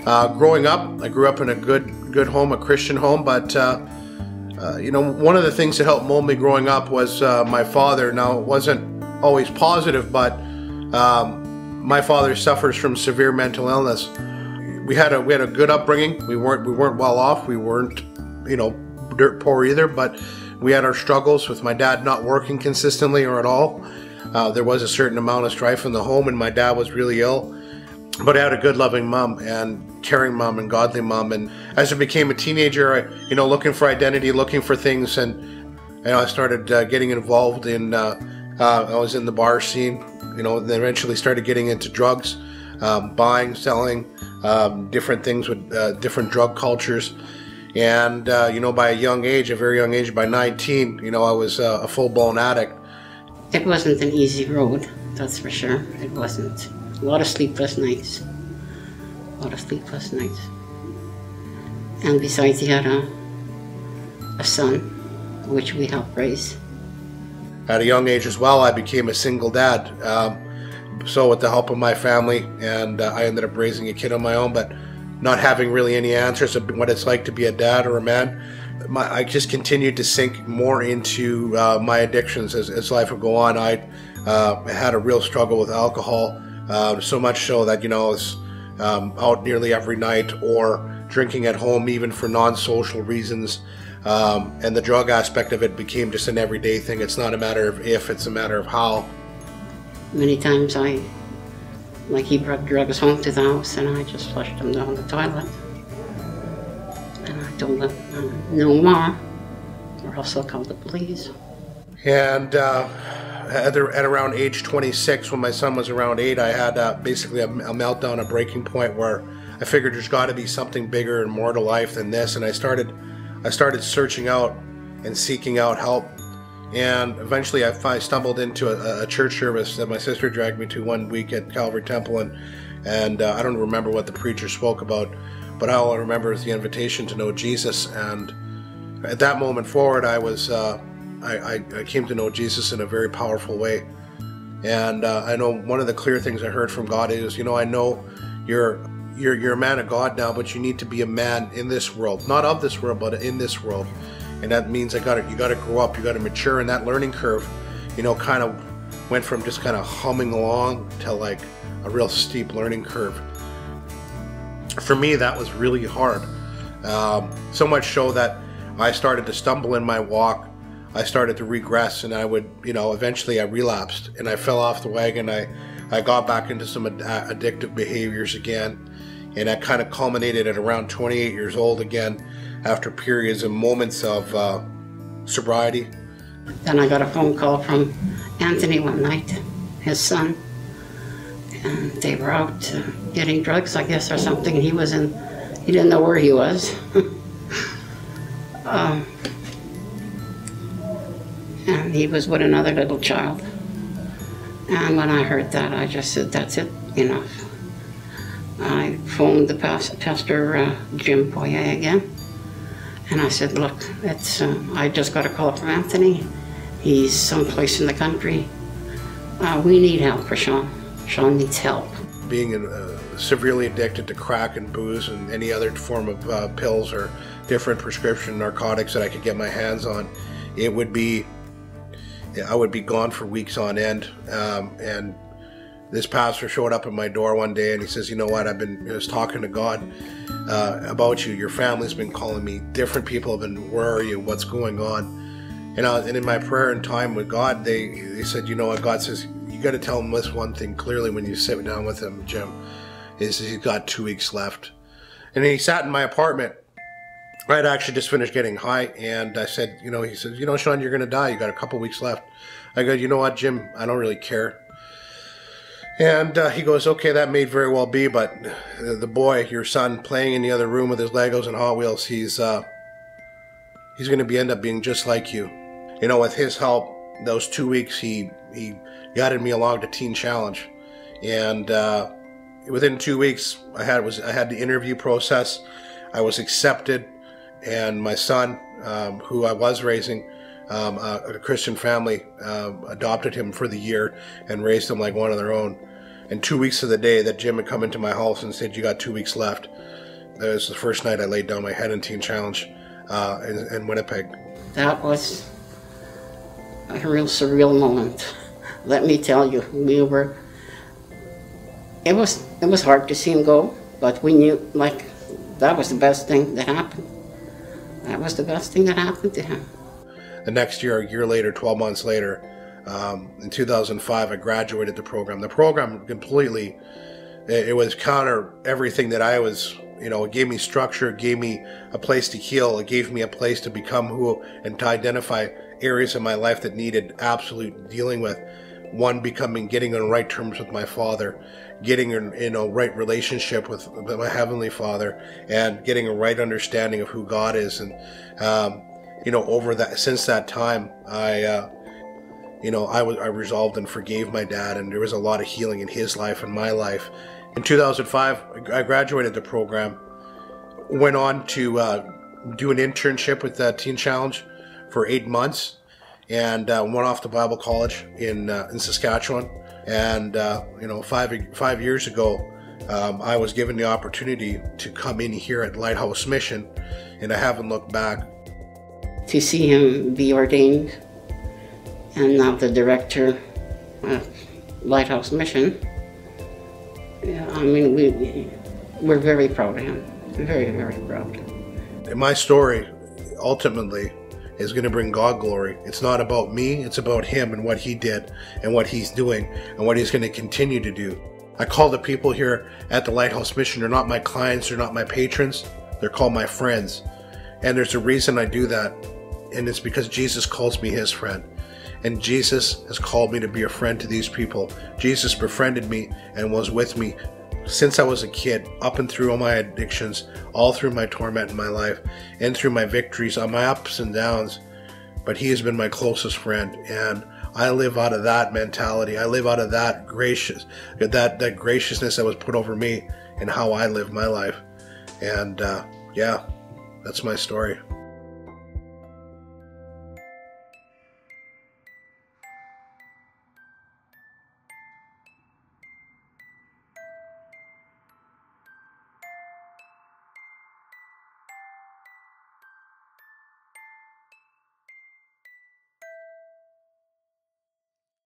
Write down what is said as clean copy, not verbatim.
Growing up, I grew up in a good home, a Christian home, but one of the things that helped mold me growing up was my father. Now, it wasn't always positive, but my father suffers from severe mental illness. We had a good upbringing. We weren't well off. We weren't, dirt poor either, but we had our struggles with my dad not working consistently or at all. There was a certain amount of strife in the home, and my dad was really ill. But I had a good, loving mom and caring mom and godly mom. And as I became a teenager, looking for identity, looking for things, and I started getting involved in. I was in the bar scene, and then eventually started getting into drugs, buying, selling, different things with different drug cultures. And by a very young age, by 19, I was a full-blown addict. It wasn't an easy road, that's for sure. It wasn't. A lot of sleepless nights. And besides, he had a son, which we helped raise. At a young age as well, I became a single dad. So with the help of my family, and I ended up raising a kid on my own, but not having really any answers of what it's like to be a dad or a man. I just continued to sink more into my addictions as life would go on. I had a real struggle with alcohol. So much so that, I was out nearly every night or drinking at home even for non-social reasons. And the drug aspect of it became just an everyday thing. It's not a matter of if, it's a matter of how. Many times he brought drugs home to the house and I just flushed them down the toilet. And I told him, no more, or else I'll call the police. And at around age 26, when my son was around 8, I had basically a meltdown, a breaking point where I figured there's got to be something bigger and more to life than this. And I started searching out and seeking out help. And eventually I stumbled into a church service that my sister dragged me to one week at Calvary Temple. And I don't remember what the preacher spoke about, but all I remember is the invitation to know Jesus. And at that moment forward, I came to know Jesus in a very powerful way. And I know one of the clear things I heard from God is, I know you're a man of God now, but you need to be a man in this world, not of this world, but in this world. And that means you got to grow up, you got to mature. And that learning curve, kind of went from just kind of humming along to like a real steep learning curve. For me, that was really hard. So much so that I started to stumble in my walk. I started to regress, and I would, eventually I relapsed and I fell off the wagon. I got back into some addictive behaviors again, and that kind of culminated at around 28 years old again, after periods and moments of sobriety. Then I got a phone call from Anthony one night, his son, and they were out getting drugs, I guess, or something. He didn't know where he was. And he was with another little child. And when I heard that, I just said, that's it, enough. I phoned the Pastor Jim Poirier again. And I said, look, I just got a call from Anthony. He's someplace in the country. We need help for Sean. Sean needs help. Being severely addicted to crack and booze and any other form of pills or different prescription narcotics that I could get my hands on, I would be gone for weeks on end. And this pastor showed up at my door one day and he says, you know what, I was talking to God about you. Your family's been calling me. Different people have been, where are you? What's going on? And in my prayer and time with God, they said, you know what, God says, you got to tell him this one thing clearly when you sit down with him, Jim. He says, he's got 2 weeks left. And he sat in my apartment. I had actually just finished getting high, and I said, he said, Sean, you're going to die. You got a couple weeks left. I go, you know what, Jim, I don't really care. And he goes, okay, that may very well be, but the boy, your son, playing in the other room with his Legos and Hot Wheels, he's going to end up being just like you. With his help, those 2 weeks, he guided me along to Teen Challenge. And within 2 weeks, I had the interview process. I was accepted, and my son, who I was raising, a Christian family, adopted him for the year and raised him like one of their own. And 2 weeks to the day that Jim had come into my house and said, you got 2 weeks left, That was the first night I laid down my head in Teen Challenge in Winnipeg. That was a real surreal moment. Let me tell you, it was hard to see him go, but we knew, like, that was the best thing that happened. That was the best thing that happened to him. The next year, a year later, 12 months later, in 2005, I graduated the program. The program completely, it was counter everything that I was, it gave me structure, it gave me a place to heal, it gave me a place to become who, and to identify areas of my life that needed absolute dealing with. One, getting on right terms with my Father, getting in a right relationship with my Heavenly Father, and getting a right understanding of who God is. And since that time, I resolved and forgave my dad, and there was a lot of healing in his life and my life. In 2005, I graduated the program, went on to do an internship with Teen Challenge for 8 months, and went off to Bible college in Saskatchewan. And 5 years ago, I was given the opportunity to come in here at Lighthouse Mission, and I haven't looked back. To see him be ordained and now the director of Lighthouse Mission, we're very proud of him. Very, very proud. And my story, ultimately, is going to bring God glory. It's not about me, it's about him and what he did and what he's doing and what he's going to continue to do. I call the people here at the Lighthouse Mission, they're not my clients, they're not my patrons, they're called my friends. And there's a reason I do that, and it's because Jesus calls me his friend. And Jesus has called me to be a friend to these people. Jesus befriended me and was with me since I was a kid, up and through all my addictions, all through my torment in my life, and through my victories, on my ups and downs. But he has been my closest friend, and I live out of that mentality. I live out of that graciousness that was put over me and how I live my life. And that's my story.